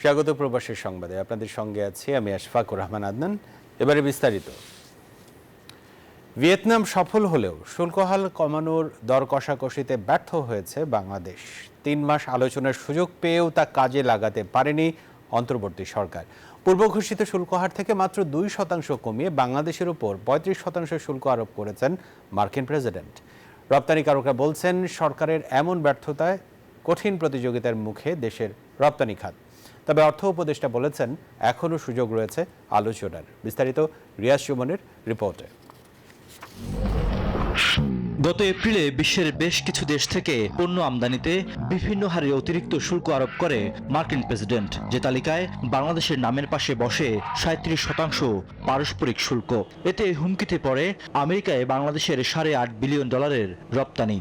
স্বাগত প্রবাসের সংবাদে আপনাদের সঙ্গে আছি আমি আশফাকুর রহমান আদনান। এবারে বিস্তারিত। ভিয়েতনাম সফল হলেও শুল্কহার কমানোর দর কষাকষিতে ব্যর্থ হয়েছে বাংলাদেশ। ৩ মাস আলোচনার সুযোগ পেয়েও তা কাজে লাগাতে পারেনি অন্তর্বর্তী সরকার। পূর্ব ঘোষিত শুল্কহার থেকে মাত্র 2% কমিয়ে বাংলাদেশের উপর 35% শুল্ক আরোপ করেছেন মার্কিন প্রেসিডেন্ট। রপ্তানিকারকরা বলছেন, সরকারের এমন ব্যর্থতায় কঠিন প্রতিযোগিতার মুখে দেশের রপ্তানি খাত। তবে অর্থ উপদেষ্টা বলেছেন, এখনও সুযোগ রয়েছে আলোচনার। বিস্তারিত রিয়াজ সুমনের রিপোর্টে। গত এপ্রিলে বিশ্বের বেশ কিছু দেশ থেকে পণ্য আমদানিতে বিভিন্ন হারে অতিরিক্ত শুল্ক আরোপ করে মার্কিন প্রেসিডেন্ট, যে তালিকায় বাংলাদেশের নামের পাশে বসে 37% পারস্পরিক শুল্ক। এতে হুমকিতে পড়ে আমেরিকায় বাংলাদেশের $8.5 বিলিয়ন রপ্তানি।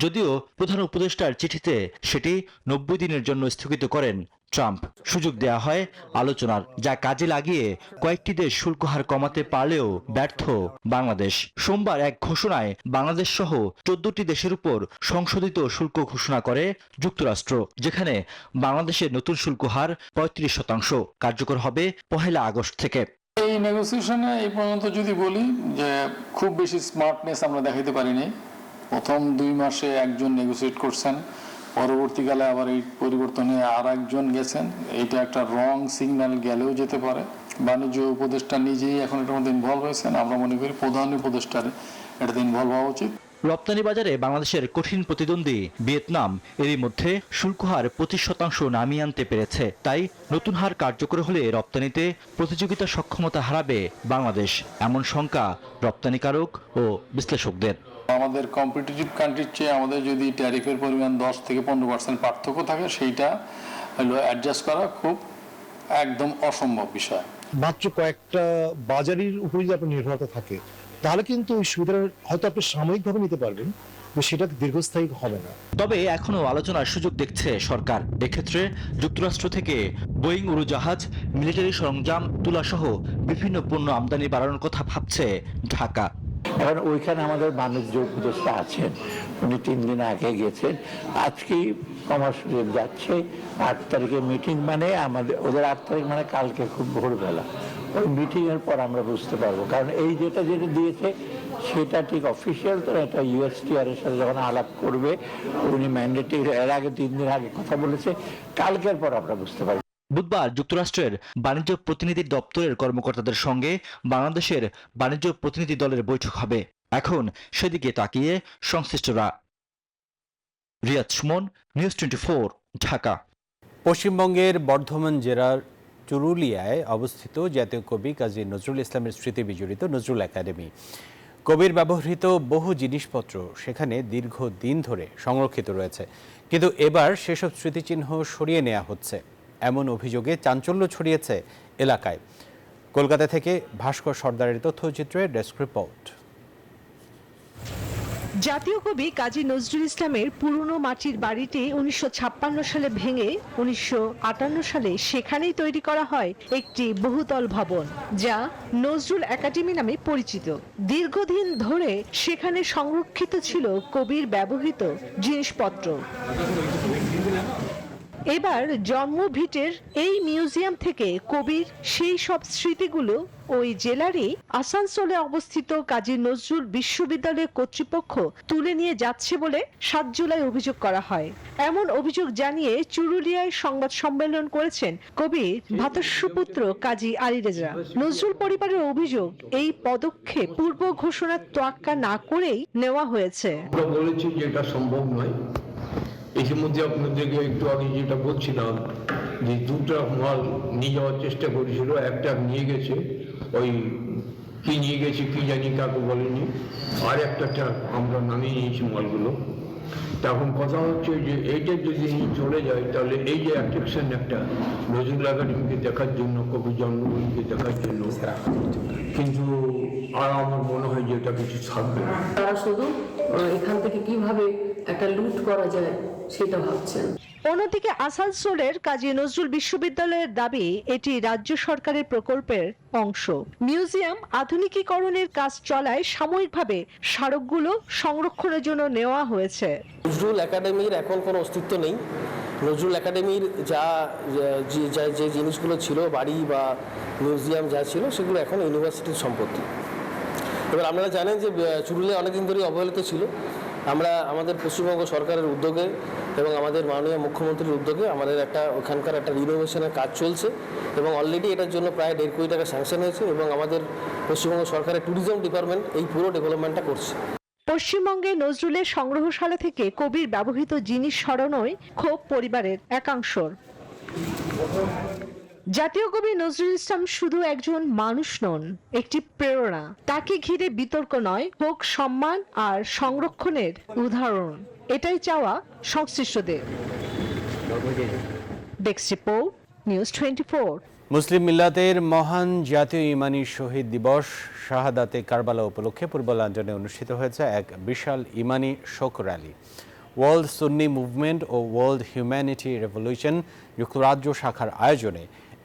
যদিও প্রধান উপদেষ্টার চিঠিতে সেটি 90 দিনের জন্য স্থগিত করেন ট্রাম্প। সুযোগ দেয়া হয় আলোচনার, যা কাজে লাগিয়ে কয়েকটি দেশ শুল্ক হার কমাতে পারলেও ব্যর্থ বাংলাদেশ। সোমবার এক ঘোষণায় বাংলাদেশ সহ 14টি দেশের উপর সংশোধিত শুল্ক ঘোষণা করে যুক্তরাষ্ট্র, যেখানে বাংলাদেশের নতুন শুল্ক হার 35% কার্যকর হবে 1 আগস্ট থেকে। এই নেগোসিয়েশনে এই পর্যন্ত যদি বলি যে খুব বেশি স্মার্টনেস আমরা দেখাতে পারিনি। প্রথম 2 মাসে একজন নেগোসিয়েট করছেন, পরবর্তীকালে আবার এই পরিবর্তনে আর একজন গেছেন। এটা একটা রং সিগন্যাল গেলেও যেতে পারে। বাণিজ্য উপদেষ্টা নিজেই এখন এটার মধ্যে ইনভলভ হয়েছেন। আমরা মনে করি প্রধান উপদেষ্টার এটাতে ইনভলভ হওয়া উচিত। রপ্তানি বাজারে বাংলাদেশের কঠিন প্রতিদ্বন্দ্বী ভিয়েতনাম এরই মধ্যে শুল্ক হার 25% নামিয়ে আনতে পেরেছে। তাই নতুন হার কার্যকর হলে রপ্তানিতে প্রতিযোগিতা সক্ষমতা হারাবে বাংলাদেশ, এমন শঙ্কা রপ্তানিকারক ও বিশ্লেষকদের। আমাদের কম্পিটিটিভ কান্ট্রির চেয়ে আমাদের যদি ট্যারিফের পরিমাণ 10 থেকে 15% পার্থক্য থাকে, সেইটা অ্যাডজাস্ট করা খুব একদম অসম্ভব বিষয়। মাত্র কয়েকটা বাজারের উপর যদি আপনার নির্ভরতা থাকে, তাহলে কিন্তু ওই সুবিধাটা হয়তো আপনি সাময়িকভাবে নিতে পারবেন, সেটা দীর্ঘস্থায়ী হবে না। তবে এখনও আলোচনার সুযোগ দেখছে সরকার। এক্ষেত্রে যুক্তরাষ্ট্র থেকে বোয়িং উড়োজাহাজ, মিলিটারি সরঞ্জাম তোলা সহ বিভিন্ন পণ্য আমদানি বাড়ানোর কথা ভাবছে ঢাকা। এখন ওইখানে আমাদের বাণিজ্য উপদেষ্টা আছেন, উনি 3 দিন আগে গেছেন, আজকেই কমার্স যাচ্ছে। 8 তারিখে মিটিং, মানে আমাদের ওদের 8 তারিখ মানে কালকে খুব ভোরবেলা। ওই মিটিং এর পর আমরা বুঝতে পারবো, কারণ এই যেটা দিয়েছে সেটা ঠিক অফিসিয়াল তো, এটা ইউএসটিআর এর সাথে যখন আলাপ করবে উনি ম্যান্ডেটরি, এর আগে 3 দিন আগে কথা বলেছে, কালকের পর আমরা বুঝতে পারবো। বুধবার যুক্তরাষ্ট্রের বাণিজ্য প্রতিনিধি দপ্তরের কর্মকর্তাদের সঙ্গে বাংলাদেশের বাণিজ্য প্রতিনিধি দলের বৈঠক হবে। এখন সেদিকে তাকিয়ে সংশ্লিষ্টরা। রিয়াজ সুমন, নিউজ 24, ঢাকা। পশ্চিমবঙ্গের বর্ধমান জেলার চুরুলিয়ায় অবস্থিত জাতীয় কবি কাজী নজরুল ইসলামের স্মৃতি বিজড়িত নজরুল একাডেমি। কবির ব্যবহৃত বহু জিনিসপত্র সেখানে দীর্ঘদিন ধরে সংরক্ষিত রয়েছে, কিন্তু এবার সেসব স্মৃতিচিহ্ন সরিয়ে নেওয়া হচ্ছে, এমন অভিযোগে চাঞ্চল্য ছড়িয়েছে এলাকায়। কলকাতা থেকে ভাস্কর সর্দারের তথ্যচিত্রে ডেস্ক রিপোর্ট। জাতীয় কবি কাজী নজরুল ইসলামের পুরনো মাটির বাড়িটি 1956 সালে ভেঙে 1958 সালে সেখানেই তৈরি করা হয় একটি বহুতল ভবন, যা নজরুল একাডেমি নামে পরিচিত। দীর্ঘদিন ধরে সেখানে সংরক্ষিত ছিল কবির ব্যবহৃত জিনিসপত্র। এবার জন্মভিটের এই মিউজিয়াম থেকে কবির সেই সব স্মৃতিগুলো ওই জেলারই আসানসোলে অবস্থিত কাজী নজরুল বিশ্ববিদ্যালয় কর্তৃপক্ষ তুলে নিয়ে যাচ্ছে বলে 7 জুলাই অভিযোগ করা হয়। এমন অভিযোগ জানিয়ে চুরুলিয়ায় সংবাদ সম্মেলন করেছেন কবির ভ্রাতুষ্পুত্র কাজী আলী রেজা। নজরুল পরিবারের অভিযোগ, এই পদক্ষেপ পূর্ব ঘোষণার তোয়াক্কা না করেই নেওয়া হয়েছে। বলেছি যে এটা সম্ভব নয়। ইতিমধ্যে আপনাদেরকে একটু আগে যেটা বলছিলাম যে 2টা মাল নিয়ে যাওয়ার চেষ্টা করেছিল, একটা নিয়ে গেছে, ওই কি নিয়ে গেছে কি জানি, কাকে বলেনি, আর একটা আমরা নামিয়ে নিয়েছি মালগুলো। তখন কথা হচ্ছে যে এইটা যদি চলে যায় তাহলে এই যে অ্যাট্রাকশন একটা নজরুল একাডেমিকে দেখার জন্য, কবি জন্মভূমিকে দেখার জন্য, কিন্তু আর আমার মনে হয় যে এটা কিছু থাকবে না। তারা শুধু এখান থেকে কিভাবে একটা লুট করা যায় সেটা ভাবছেন। অন্যদিকে আসানসোলের কাজী নজরুল বিশ্ববিদ্যালয়ের দাবি, এটি রাজ্য সরকারের প্রকল্পের অংশ। মিউজিয়াম আধুনিকীকরণের কাজ চলায় সাময়িকভাবে স্মারকগুলো সংরক্ষণের জন্য নেওয়া হয়েছে। নজরুল একাডেমির এখন কোনো অস্তিত্ব নেই। নজরুল একাডেমির যে জিনিসগুলো ছিল, বাড়ি বা মিউজিয়াম যা ছিল, সেগুলো এখন ইউনিভার্সিটির সম্পত্তি। এবার আপনারা জানেন যে চুরুলিয়া অনেকদিন ধরেই অবহেলিত ছিল। আমরা আমাদের পশ্চিমবঙ্গ সরকারের উদ্যোগে এবং আমাদের মাননীয় মুখ্যমন্ত্রীর উদ্যোগে আমাদের ওখানকার একটা রিনোভেশনের কাজ চলছে এবং অলরেডি এটার জন্য প্রায় 1.5 কোটি টাকা স্যাংশন হয়েছে এবং আমাদের পশ্চিমবঙ্গ সরকারের ট্যুরিজম ডিপার্টমেন্ট এই পুরো ডেভেলপমেন্টটা করছে। পশ্চিমবঙ্গে নজরুলের সংগ্রহশালা থেকে কবির ব্যবহৃত জিনিস সরানোয় ক্ষোভ পরিবারের একাংশের। জাতীয় কবি নজরুল ইসলাম শুধু একজন মানুষ নন, একটি প্রেরণা। তাকে ঘিরে বিতর্ক নয়, হোক সম্মান আর সংরক্ষণের উদাহরণ। এটাই চাওয়া সংশ্লিষ্টদের। Desk report, news 24। মুসলিম মিল্লাতের মহান জাতীয় ইমানি শহীদ দিবস শাহাদাতে কারবালা উপলক্ষে পূর্ব লন্ডনে অনুষ্ঠিত হয়েছে এক বিশাল ইমানি শোক র্যালি। ওয়ার্ল্ড সুন্নি মুভমেন্ট ও ওয়ার্ল্ড হিউম্যানিটি রেভলিউশন যুক্তরাজ্য শাখার আয়োজনে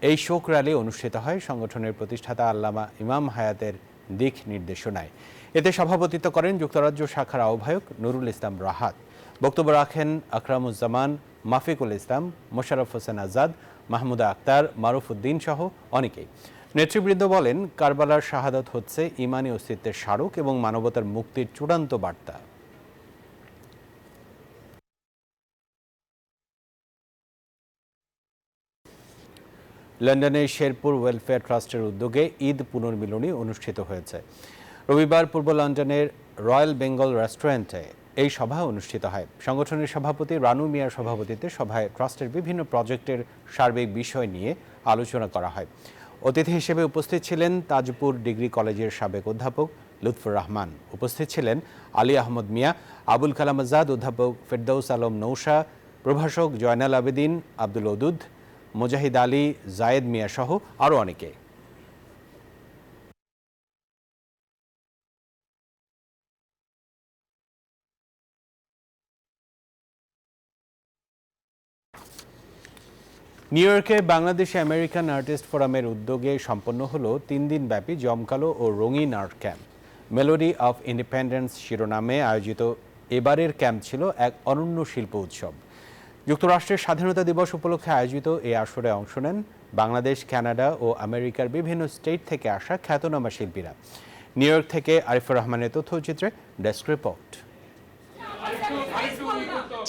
এই শোক র্যালি অনুষ্ঠিত হয় সংগঠনের প্রতিষ্ঠাতা আল্লামা ইমাম হায়াতের দিক নির্দেশনায়। এতে সভাপতিত্ব করেন যুক্তরাজ্য শাখার আহ্বায়ক নুরুল ইসলাম রাহাত। বক্তব্য রাখেন আকরামুজ্জামান, মাফিকুল ইসলাম, মোশাররফ হোসেন আজাদ, মাহমুদা আক্তার, মারুফ উদ্দিন সহ অনেকেই। নেতৃবৃন্দ বলেন, কারবালার শাহাদাত হচ্ছে ইমানি অস্তিত্বের স্মারক এবং মানবতার মুক্তির চূড়ান্ত বার্তা। লন্ডনে শেরপুর ওয়েলফেয়ার ট্রাস্টের উদ্যোগে ঈদ পুনর্মিলনী অনুষ্ঠিত হয়েছে। রবিবার পূর্ব লন্ডনের রয়্যাল বেঙ্গল রেস্টুরেন্টে এই সভা অনুষ্ঠিত হয়। সংগঠনের সভাপতি রানু মিয়ার সভাপতিত্বে সভায় ট্রাস্টের বিভিন্ন প্রজেক্টের সার্বিক বিষয় নিয়ে আলোচনা করা হয়। অতিথি হিসেবে উপস্থিত ছিলেন তাজপুর ডিগ্রি কলেজের সাবেক অধ্যাপক লুৎফুর রহমান। উপস্থিত ছিলেন আলী আহমদ মিয়া, আবুল কালাম আজাদ, অধ্যাপক ফেরদৌস আলম নৌশা, প্রভাষক জয়নাল আবেদিন, আব্দুল ওদুদ, মুজাহিদ আলী, জায়েদ মিয়া সহ আরও অনেকে। নিউ ইয়র্কে বাংলাদেশি আমেরিকান আর্টিস্ট ফোরামের উদ্যোগে সম্পন্ন হলো 3 দিনব্যাপী জমকালো ও রঙিন art camp. Melody of independence শিরোনামে আয়োজিত এবারের ক্যাম্প ছিল এক অনন্য শিল্প উৎসব। যুক্তরাষ্ট্রের স্বাধীনতা দিবস উপলক্ষে আয়োজিত এই আসরে অংশ নেন বাংলাদেশ, কানাডা ও আমেরিকার বিভিন্ন স্টেট থেকে আসা খ্যাতনামা শিল্পীরা। নিউ ইয়র্ক থেকে আরিফুর রহমানের তথ্যচিত্রে ডেস্ক রিপোর্ট।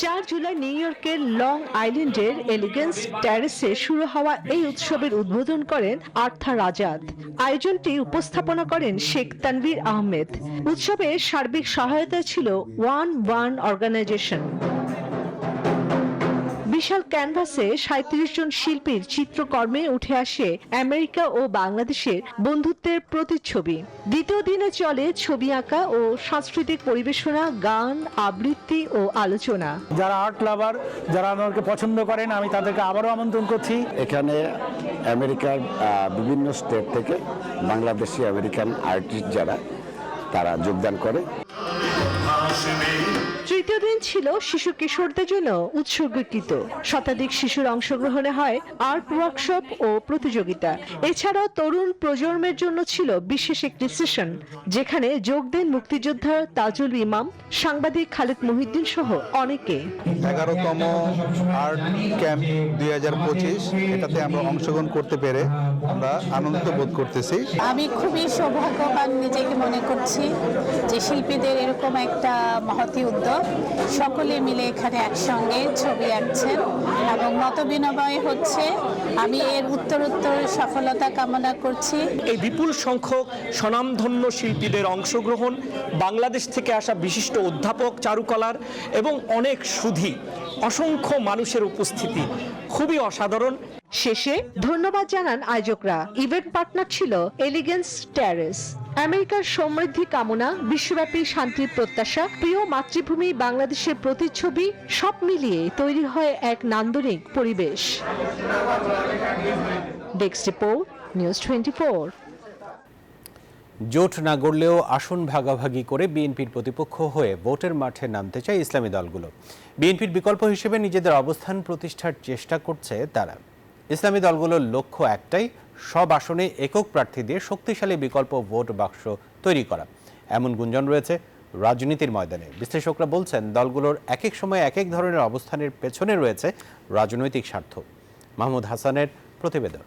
4 জুলাই নিউ ইয়র্কের লং আইল্যান্ডের এলিগেন্স টেরেসে শুরু হওয়া এই উৎসবের উদ্বোধন করেন আর্থার আজাদ। আয়োজনটি উপস্থাপনা করেন শেখ তানভীর আহমেদ। উৎসবে সার্বিক সহায়তায় ছিল ওয়ান অর্গানাইজেশন। বিশাল ক্যানভাসে 37 জন শিল্পীর চিত্রকর্মে উঠে আসে আমেরিকা ও বাংলাদেশের বন্ধুত্বের প্রতিচ্ছবি। দ্বিতীয় দিনে চলে ছবি আঁকা ও সাংস্কৃতিক পরিবেশনা, গান, আবৃত্তি ও আলোচনা। যারা আর্ট লাভার, যারা আমাকে পছন্দ করেন, আমি তাদেরকে আবারও আমন্ত্রণ করছি। এখানে আমেরিকার বিভিন্ন স্টেট থেকে বাংলাদেশি আমেরিকান আর্টিস্ট যারা তারা যোগদান করে। তৃতীয় দিন ছিল শিশু কিশোরদের জন্য উৎসর্গীকৃত। শতাধিক শিশুর অংশগ্রহণে হয় আর্ট ওয়ার্কশপ ও প্রতিযোগিতা। এছাড়াও তরুণ প্রজন্মের জন্য ছিল বিশেষ একটি সেশন, যেখানে যোগ দেন মুক্তিযোদ্ধা তাজুল ইমাম, সাংবাদিক খালেদ মহিউদ্দিন সহ অনেকে। 11তম আর্ট ক্যাম্প 2025, এটাতে আমরা অংশগ্রহণ করতে পেরে আমরা আনন্দিত বোধ করতেছি। আমি খুবই সৌভাগ্যবান নিজেকে মনে করছি যে শিল্পীদের এরকম একটা মহতী উদ্যোগ, সকলে মিলে এখানে একসঙ্গে ছবি আঁকছেন এবং মত বিনিময় হচ্ছে। আমি এর উত্তরোত্তর সফলতা কামনা করছি। এই বিপুল সংখ্যক স্বনামধন্য শিল্পীদের অংশগ্রহণ, বাংলাদেশ থেকে আসা বিশিষ্ট অধ্যাপক, চারুকলার এবং অনেক সুধী অসংখ্য মানুষের উপস্থিতি খুবই অসাধারণ। শেষে ধন্যবাদ জানান আয়োজকরা। ইভেন্ট পার্টনার ছিল এলিগেন্স টেরেস। আমেরিকার সমৃদ্ধি কামনা, বিশ্বব্যাপী শান্তির প্রত্যাশা, প্রিয় মাতৃভূমি বাংলাদেশের প্রতিচ্ছবি, সব মিলিয়ে তৈরি হয় এক নান্দনিক পরিবেশ। Desk report, news 24। জোট না গড়লেও আসন ভাগাভাগি করে বিএনপির প্রতিপক্ষ হয়ে ভোটের মাঠে নামতে চায় ইসলামী দলগুলো। বিএনপির বিকল্প হিসেবে নিজেদের অবস্থান প্রতিষ্ঠার চেষ্টা করছে তারা। ইসলামী দলগুলোর লক্ষ্য একটাই, সব আসনে একক প্রার্থী দিয়ে শক্তিশালী বিকল্প ভোট বাক্স তৈরি করা। এমন গুঞ্জন রয়েছে রাজনীতির ময়দানে। বিশ্লেষকরা বলছেন দলগুলোর এক এক সময় এক এক ধরনের অবস্থানের পেছনে রয়েছে রাজনৈতিক স্বার্থ। মাহমুদ হাসানের প্রতিবেদন।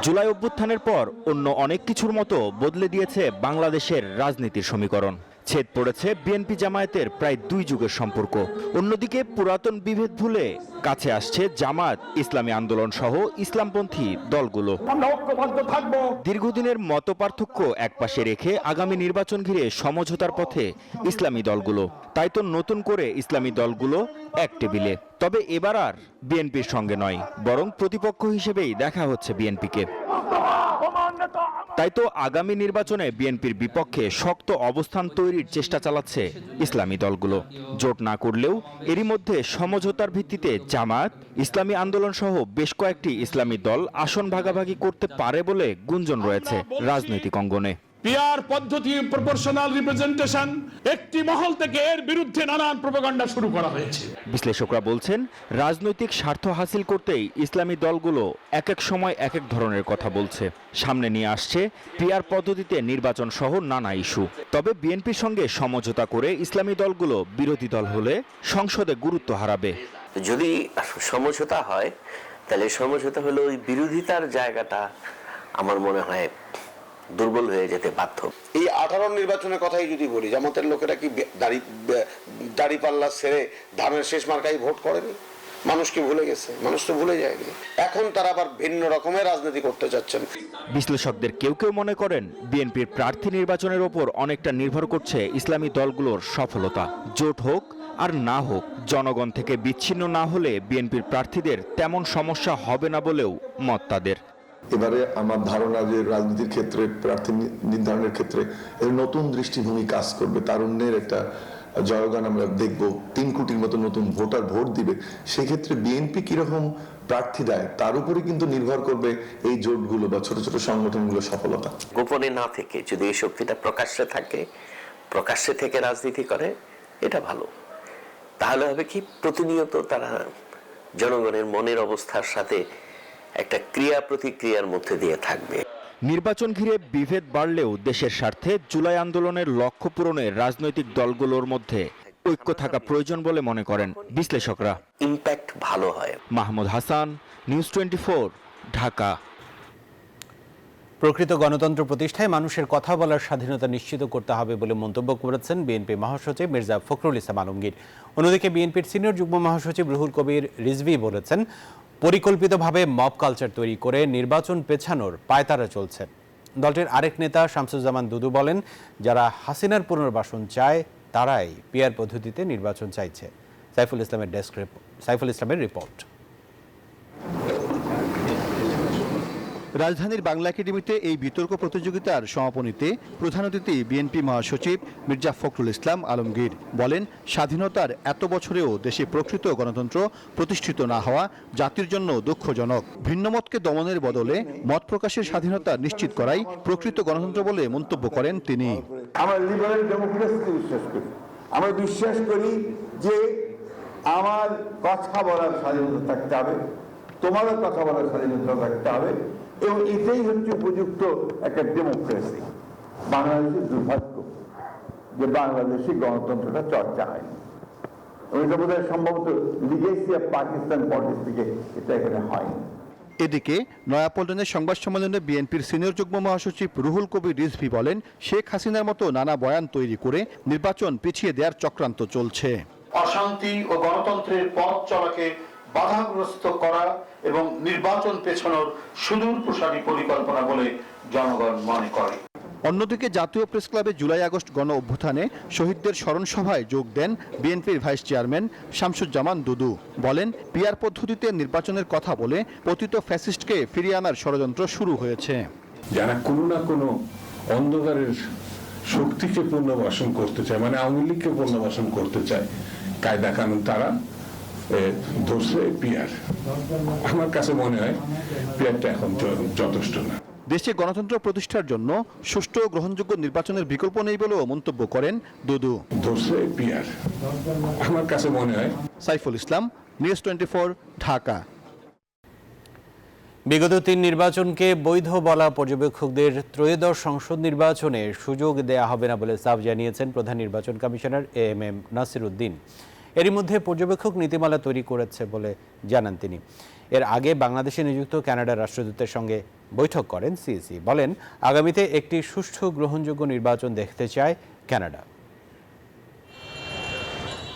জুলাই অভ্যুত্থানের পর অন্য অনেক কিছুর মতো বদলে দিয়েছে বাংলাদেশের রাজনীতির সমীকরণ। ছেদ পড়েছে বিএনপি জামায়াতের প্রায় 2 যুগের সম্পর্ক। অন্যদিকে পুরাতন বিভেদ ভুলে কাছে আসছে জামাত, ইসলামী আন্দোলন সহ ইসলামপন্থী দলগুলো। দীর্ঘদিনের মতপার্থক্য একপাশে রেখে আগামী নির্বাচন ঘিরে সমঝোতার পথে ইসলামী দলগুলো। তাই তো নতুন করে ইসলামী দলগুলো এক টেবিলে। তবে এবার আর বিএনপির সঙ্গে নয়, বরং প্রতিপক্ষ হিসেবেই দেখা হচ্ছে বিএনপিকে। তাই তো আগামী নির্বাচনে বিএনপির বিপক্ষে শক্ত অবস্থান তৈরির চেষ্টা চালাচ্ছে ইসলামী দলগুলো। জোট না করলেও এরই মধ্যে সমঝোতার ভিত্তিতে জামাত, ইসলামী আন্দোলন সহ বেশ কয়েকটি ইসলামী দল আসন ভাগাভাগি করতে পারে বলে গুঞ্জন রয়েছে রাজনৈতিক অঙ্গনে। পিআর পদ্ধতি, প্রপোর্শনাল রিপ্রেজেন্টেশন, একটি মহল থেকে এর বিরুদ্ধে নানান প্রোপাগান্ডা শুরু করা হয়েছে। বিশ্লেষকরা বলছেন রাজনৈতিক স্বার্থ হাসিল করতেই ইসলামী দলগুলো এক এক সময় এক এক ধরনের কথা বলছে। সামনে নিয়ে আসছে পিআর পদ্ধতিতে নির্বাচন সহ নানা ইস্যু। তবে বিএনপির সঙ্গে সমঝোতা করে ইসলামী দলগুলো বিরোধী দল হলে সংসদে গুরুত্ব হারাবে। যদি সমঝোতা হয় তাহলে সমঝোতা হলো ওই বিরোধিতার জায়গাটা আমার মনে হয় দুর্বল হয়ে যেতে বাধ্য। এই 18 নির্বাচনের কথাই যদি বলি, জামাতের লোকেরা কি দাড়ি পাল্লা ছেড়ে ধানের শেষ মার্কায় ভোট করেনি? মানুষ কি ভুলে গেছে? মানুষ তো ভুলে যায়নি। এখন তারা আবার ভিন্ন রকমের রাজনীতি করতে যাচ্ছেন। বিশ্লেষকদের কেউ কেউ মনে করেন বিএনপির প্রার্থী নির্বাচনের ওপর অনেকটা নির্ভর করছে ইসলামী দলগুলোর সফলতা। জোট হোক আর না হোক, জনগণ থেকে বিচ্ছিন্ন না হলে বিএনপির প্রার্থীদের তেমন সমস্যা হবে না বলেও মত তাদের। এবারে আমার ধারণা যে রাজনীতির ক্ষেত্রে, প্রার্থী নির্ধারণের ক্ষেত্রে নতুন দৃষ্টিভঙ্গি কাজ করবে। তারুণ্যের একটা জয়গান আমরা দেখব। 3 কোটির মতো নতুন ভোটার ভোট দিবে। সেক্ষেত্রে বিএনপি কিরকম প্রার্থী দেয় তার উপরে কিন্তু নির্ভর করবে এই জোটগুলো বা ছোট ছোট সংগঠনগুলোর সফলতা। গোপনে না থেকে যদি এই শক্তিটা প্রকাশ্যে থাকে, প্রকাশ্যে থেকে রাজনীতি করে, এটা ভালো। তাহলে হবে কি, প্রতিনিয়ত তারা জনগণের মনের অবস্থার সাথে একটা ক্রিয়া প্রতিক্রিয়ার মধ্যে দিয়ে থাকবে। নির্বাচন ঘিরে বিভেদ বাড়লেও দেশের স্বার্থে জুলাই আন্দোলনের লক্ষ্য পূরণে রাজনৈতিক দলগুলোর মধ্যে ঐক্য থাকা প্রয়োজন বলে মনে করেন বিশ্লেষকরা। ইমপ্যাক্ট ভালো হয়। মাহমুদ হাসান, নিউজ 24, ঢাকা। প্রকৃত গণতন্ত্র প্রতিষ্ঠায় মানুষের কথা বলার স্বাধীনতা নিশ্চিত করতে হবে বলে মন্তব্য করেছেন বিএনপি মহাসচিব মির্জা ফখরুল ইসলাম আলমগীর। অন্যদিকে বিএনপির সিনিয়র যুগ্ম মহাসচিব রুহুল কবির রিজভী বলেছেন পরিকল্পিতভাবে মব কালচার তৈরি করে নির্বাচন পেছানোর পায়তারা চলছে। দলটির আরেক নেতা শামসুজ্জামান দুদু বলেন, যারা হাসিনার পুনর্বাসন চায় তারাই পিআর পদ্ধতিতে নির্বাচন চাইছে। সাইফুল ইসলামের রিপোর্ট। রাজধানীর বাংলা একাডেমিতে এই বিতর্ক প্রতিযোগিতার সমাপনীতে প্রধান অতিথি বিএনপি মহাসচিব মির্জা ফখরুল ইসলাম আলমগীর বলেন, স্বাধীনতার এত বছরেও দেশে প্রকৃত গণতন্ত্র প্রতিষ্ঠিত না হওয়া জাতির জন্য দুঃখজনক। ভিন্নমতকে দমনের বদলে মত প্রকাশের স্বাধীনতা নিশ্চিত করাই প্রকৃত গণতন্ত্র বলে মন্তব্য করেন তিনি। আমরা লিবারেল ডেমোক্রেসিতে বিশ্বাস করি। আমরা বিশ্বাস করি যে আমার কথা বলার স্বাধীনতা থাকতে হবে, তোমারও কথা বলার স্বাধীনতা থাকতে হবে, এবং এটাই হচ্ছে উপযুক্ত একটা ডেমোক্রেসি। বাংলাদেশের দুর্ভাগ্য যে বাংলাদেশি গণতন্ত্রটা চর্চা হয়নি, এবং এটা বোধহয় সম্ভবত লিগেসি অফ পাকিস্তান পলিটিক্স থেকে এটা এখানে হয়নি। এদিকে নয়াপল্টনের সংবাদ সম্মেলনে বিএনপির সিনিয়র যুগ্ম মহাসচিব রুহুল কবির রিজভী বলেন, শেখ হাসিনার মতো নানা বয়ান তৈরি করে নির্বাচন পিছিয়ে দেওয়ার চক্রান্ত চলছে। অশান্তি ও গণতন্ত্রের পথ চলাকে বাধাগ্রস্ত করা এবং নির্বাচন পেছানোর সুদূর প্রসারী পরিকল্পনা বলে জনগণ মনে করে। অন্যদিকে জাতীয় প্রেস ক্লাবে জুলাই আগস্ট গণ অভ্যুত্থানে শহীদদের স্মরণ সভায় যোগ দেন বিএনপির ভাইস চেয়ারম্যান শামসুজ্জামান দুদু। বলেন, পিআর পদ্ধতিতে নির্বাচনের কথা বলে পতিত ফ্যাসিস্টকে ফিরিয়ে আনার ষড়যন্ত্র শুরু হয়েছে। যারা কোনো না কোনো অন্ধকারের শক্তিকে পুনর্বাসন করতে চায়, মানে আওয়ামী লীগকে পুনর্বাসন করতে চায়, কায়দা কানুন তারা ধরছে পিআর। আমার কাছে মনে হয় পিআরটা এখন যথেষ্ট না। দেশে গণতন্ত্র প্রতিষ্ঠার জন্য সুষ্ঠু ও গ্রহণযোগ্য নির্বাচনের বিকল্প নেই বলেও মন্তব্য করেন দুদু। ধরছে পিআর। আমার কাছে মনে হয়। সাইফুল ইসলাম, নিউজ 24, ঢাকা। বিগত ৩ নির্বাচনকে বৈধ বলা পর্যবেক্ষকদের ত্রয়োদশ সংসদ নির্বাচনে সুযোগ দেয়া হবে না বলে সাফ জানিয়েছেন প্রধান নির্বাচন কমিশনার এএমএম নাসির উদ্দিন। এরই মধ্যে পর্যবেক্ষক নীতিমালা তৈরি করেছে বলে জানান তিনি। এর আগে বাংলাদেশে নিযুক্ত কানাডার রাষ্ট্রদূতের সঙ্গে বৈঠক করেন সিইসি। বলেন, আগামীতে একটি সুষ্ঠু গ্রহণযোগ্য নির্বাচন দেখতে চায় কানাডা।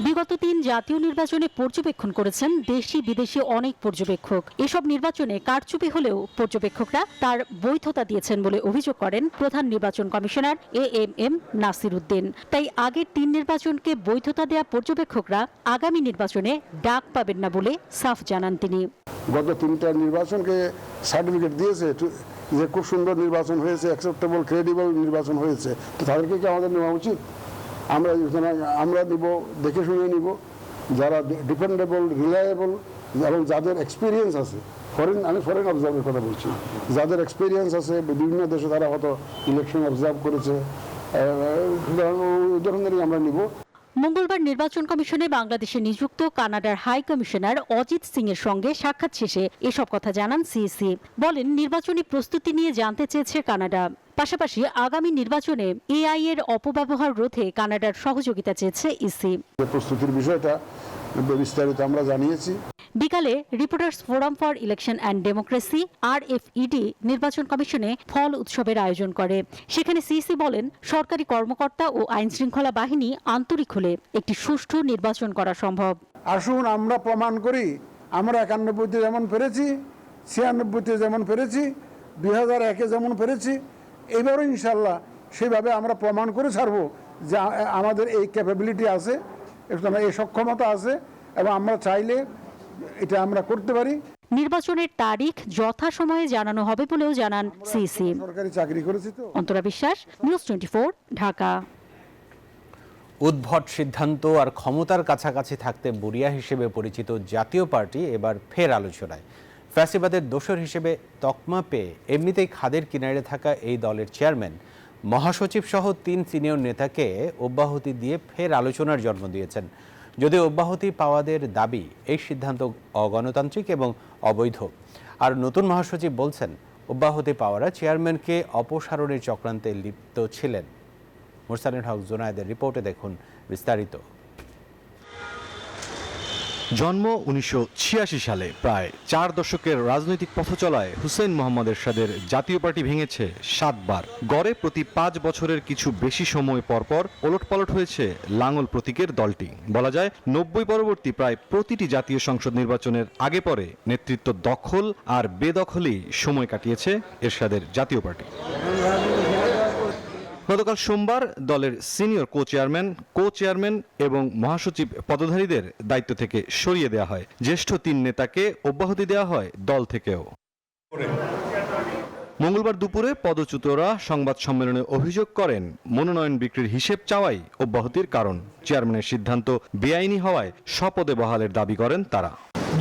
বিগত ৩ জাতীয় নির্বাচনে পর্যবেক্ষণ করেছেন দেশি বিদেশি অনেক পর্যবেক্ষক। এসব নির্বাচনে কারচুপি হলেও পর্যবেক্ষকরা তার বৈধতা দিয়েছেন বলে অভিযোগ করেন প্রধান নির্বাচন কমিশনার এএমএম নাসির উদ্দিন। তাই আগের ৩ নির্বাচনকে বৈধতা দেয়া পর্যবেক্ষকরা আগামী নির্বাচনে ডাক পাবেন না বলে সাফ জানান তিনি। গত 3টা নির্বাচনকে সার্টিফিকেট দিয়েছে যে খুব সুন্দর নির্বাচন হয়েছে, অ্যাকসেপ্টেবল ক্রেডিবল নির্বাচন হয়েছে, তো তাদেরকে কি আমাদের নেওয়া উচিত? আমরা নিব, দেখে শুনে নিব যারা ডিপেন্ডেবল, রিলায়েবল এবং যাদের এক্সপিরিয়েন্স আছে। আমি ফরেন অবজার্ভের কথা বলছি, যাদের এক্সপিরিয়েন্স আছে বিভিন্ন দেশে, তারা হয়তো ইলেকশন অবজার্ভ করেছে, ওই ধরনেরই আমরা নিব। মঙ্গলবার নির্বাচন কমিশনে বাংলাদেশে নিযুক্ত কানাডার হাই কমিশনার অজিত সিং এর সঙ্গে সাক্ষাৎ শেষে এসব কথা জানান সিইসি। বলেন, নির্বাচনী প্রস্তুতি নিয়ে জানতে চেয়েছে কানাডা। পাশাপাশি আগামী নির্বাচনে এআই এর অপব্যবহার রোধে কানাডার সহযোগিতা চেয়েছে ইসি। প্রস্তুতির বিষয়টা বিস্তারিত আমরা জানিয়েছি। বিকালে reporters forum for election and democracy RFED নির্বাচন কমিশনে ফল উৎসবের আয়োজন করে। সেখানে সিইসি বলেন, সরকারি কর্মকর্তা ও আইন শৃঙ্খলা বাহিনী আন্তরিক হলে একটি সুষ্ঠু নির্বাচন করা সম্ভব। আসুন আমরা প্রমাণ করি, আমরা 91-তে যেমন পেরেছি, 96-তে যেমন পেরেছি, 2001-এ যেমন পেরেছি, এবারও ইনশাল্লাহ সেভাবে আমরা প্রমাণ করে ছাড়বো যে আমাদের এই ক্যাপাবিলিটি আছে, এই সক্ষমতা আছে এবং আমরা চাইলে এটা আমরা করতে পারি। নির্বাচনের তারিখ যথাসময়ে জানানো হবে বলেও জানান সিইসি। সরকারি চাকরি করেছি তো। অন্তরা বিশ্বাস, নিউজ 24, ঢাকা। উদ্ভট সিদ্ধান্ত আর ক্ষমতার কাছাকাছি থাকতে বুড়িয়া হিসেবে পরিচিত জাতীয় পার্টি এবার ফের আলোচনায়। ফ্যাসিবাদের দোসর হিসেবে তকমা পেয়ে এমনিতেই খাদের কিনারে থাকা এই দলের চেয়ারম্যান, মহাসচিব সহ 3 সিনিয়র নেতাকে অব্যাহতি দিয়ে ফের আলোচনার জন্ম দিয়েছেন। যদিও অব্যাহতি পাওয়াদের দাবি এই সিদ্ধান্ত অগণতান্ত্রিক এবং অবৈধ। আর নতুন মহাসচিব বলছেন, অব্যাহতি পাওয়ারা চেয়ারম্যানকে অপসারণের চক্রান্তে লিপ্ত ছিলেন। মুরসালিন হক জোনায়েদের রিপোর্টে দেখুন বিস্তারিত। জন্ম 1986 সালে। প্রায় 4 দশকের রাজনৈতিক পথচলায় হুসেইন মোহাম্মদ এরশাদের জাতীয় পার্টি ভেঙেছে 7 বার। গড়ে প্রতি 5 বছরের কিছু বেশি সময় পরপর ওলটপালট হয়েছে লাঙল প্রতীকের দলটি। বলা যায় 90 পরবর্তী প্রায় প্রতিটি জাতীয় সংসদ নির্বাচনের আগে পরে নেতৃত্ব দখল আর বেদখলেই সময় কাটিয়েছে এরশাদের জাতীয় পার্টি। গতকাল সোমবার দলের সিনিয়র কো-চেয়ারম্যান এবং মহাসচিব পদধারীদের দায়িত্ব থেকে সরিয়ে দেওয়া হয়। জ্যেষ্ঠ 3 নেতাকে অব্যাহতি দেওয়া হয় দল থেকেও। মঙ্গলবার দুপুরে পদচ্যুতরা সংবাদ সম্মেলনে অভিযোগ করেন, মনোনয়ন বিক্রির হিসেব চাওয়াই অব্যাহতির কারণ। চেয়ারম্যানের সিদ্ধান্ত বেআইনি হওয়ায় স্বপদে বহালের দাবি করেন তারা।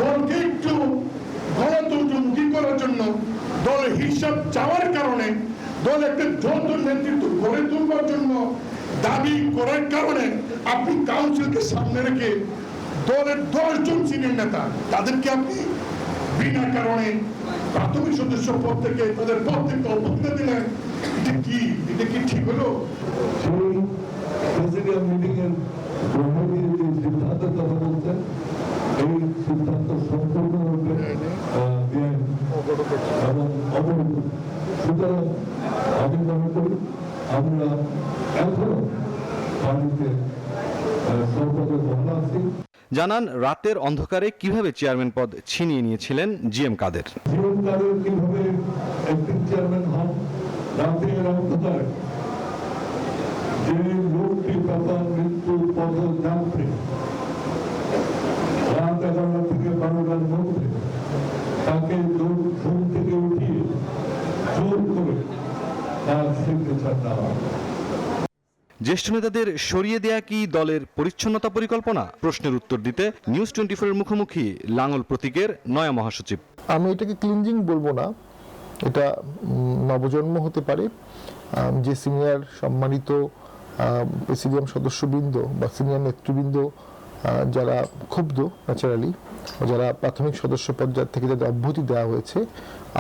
দলকে একটু গণতন্ত্রমুখী করার জন্য দলের হিসাব চাওয়ার কারণে, দল একটা যৌথ নেতৃত্ব গড়ে তুলবার জন্য দাবি করার কারণে আপনি কাউন্সিলকে সামনে রেখে দলের 10 জন সিনিয়র নেতা তাদেরকে আপনি বিনা কারণে প্রাথমিক সদস্য পদ থেকে তাদের পদ থেকে অবহেলা দিলেন। এটা কি ঠিক হলো? প্রেসিডিয়াম মিটিং এর সিদ্ধান্তের কথা বলছেন, এই সিদ্ধান্ত সম্পূর্ণরূপে এবং অবৈধ। সুতরাং আমি মনে করি আমরা এখনো পার্টিতে সরকারের বহাল আছি। জানান, রাতের অন্ধকারে কিভাবে চেয়ারম্যান পদ ছিনিয়ে নিয়েছিলেন জিএম কাদের। জিএম কাদের কিভাবে একদিন চেয়ারম্যান হন, রাতের অন্ধকারে যে লোকটি তখন মৃত্যুর পথ জানতে রাত 11টা থেকে 12টার মধ্যে তাকে ঘুম থেকে উঠিয়ে জোর করে তার সিগনেচার দেওয়া। জ্যেষ্ঠ নেতাদের সরিয়ে দেয়া কি দলের পরিচ্ছন্নতা পরিকল্পনা? প্রশ্নের উত্তর দিতে নিউজ 24-এর মুখোমুখি লাঙল প্রতীকের নয়া মহাসচিব। আমি এটাকে ক্লিনজিং বলবো না, এটা নবজন্ম হতে পারে। যে সিনিয়র সম্মানিত প্রেসিডিয়াম সদস্যবৃন্দ বা সিনিয়র নেতৃবৃন্দ যারা ক্ষুব্ধ ন্যাচারালি, যারা প্রাথমিক সদস্য পর্যায় থেকে যাদের অব্যাহতি দেওয়া হয়েছে,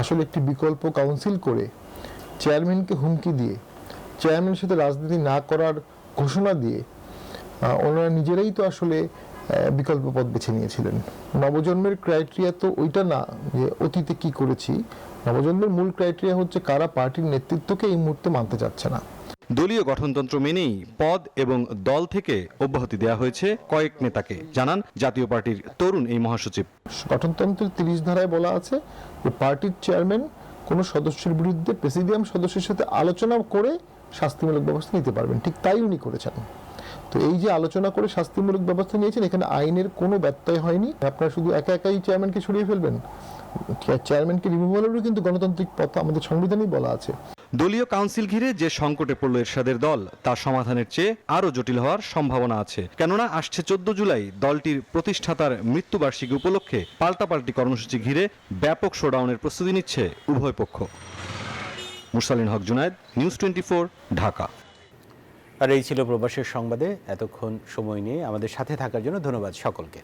আসলে একটি বিকল্প কাউন্সিল করে চেয়ারম্যানকে হুমকি দিয়ে, চেয়ারম্যানের সাথে রাজনীতি না করার ঘোষণা দিয়ে ওনারা নিজেরাই তো আসলে বিকল্প পথ বেছে নিয়েছিলেন। নবজন্মের ক্রাইটেরিয়া তো ওইটা না যে অতীতে কি করেছি, নবজন্মের মূল ক্রাইটেরিয়া হচ্ছে কারা পার্টির নেতৃত্বকে এই মুহূর্তে মানতে চাচ্ছে না। দলীয় গঠনতন্ত্র মেনেই পদ এবং দল থেকে অব্যাহতি দেওয়া হয়েছে কয়েক নেতাকে, জানান জাতীয় পার্টির তরুণ এই মহাসচিব। গঠনতন্ত্রের 30 ধারায় বলা আছে যে পার্টির চেয়ারম্যান কোনো সদস্যের বিরুদ্ধে প্রেসিডিয়াম সদস্যের সাথে আলোচনা করে শাস্তিমূলক ব্যবস্থা নিতে পারবেন। ঠিক তাই উনি করেছেন। তো এই যে আলোচনা করে শাস্তিমূলক ব্যবস্থা নিয়েছেন, এখানে আইনের কোনো ব্যত্যয় হয়নি। আপনারা শুধু একাই চেয়ারম্যানকে সরিয়ে ফেলবেন, চেয়ারম্যানকে রিমুভালেরও কিন্তু গণতান্ত্রিক পথ আমাদের সংবিধানেই বলা আছে। দলীয় কাউন্সিল ঘিরে যে সংকটে পড়ল এরশাদের দল, তা সমাধানের চেয়ে আরও জটিল হওয়ার সম্ভাবনা আছে। কেননা আসছে 14 জুলাই দলটির প্রতিষ্ঠাতার মৃত্যুবার্ষিকী উপলক্ষে পাল্টাপাল্টি কর্মসূচি ঘিরে ব্যাপক শোডাউনের প্রস্তুতি নিচ্ছে উভয় পক্ষ। মুরসালিন হক জুনায়েদ, নিউজ 24, ঢাকা। আর এই ছিল প্রবাসের সংবাদে। এতক্ষণ সময় নিয়ে আমাদের সাথে থাকার জন্য ধন্যবাদ সকলকে।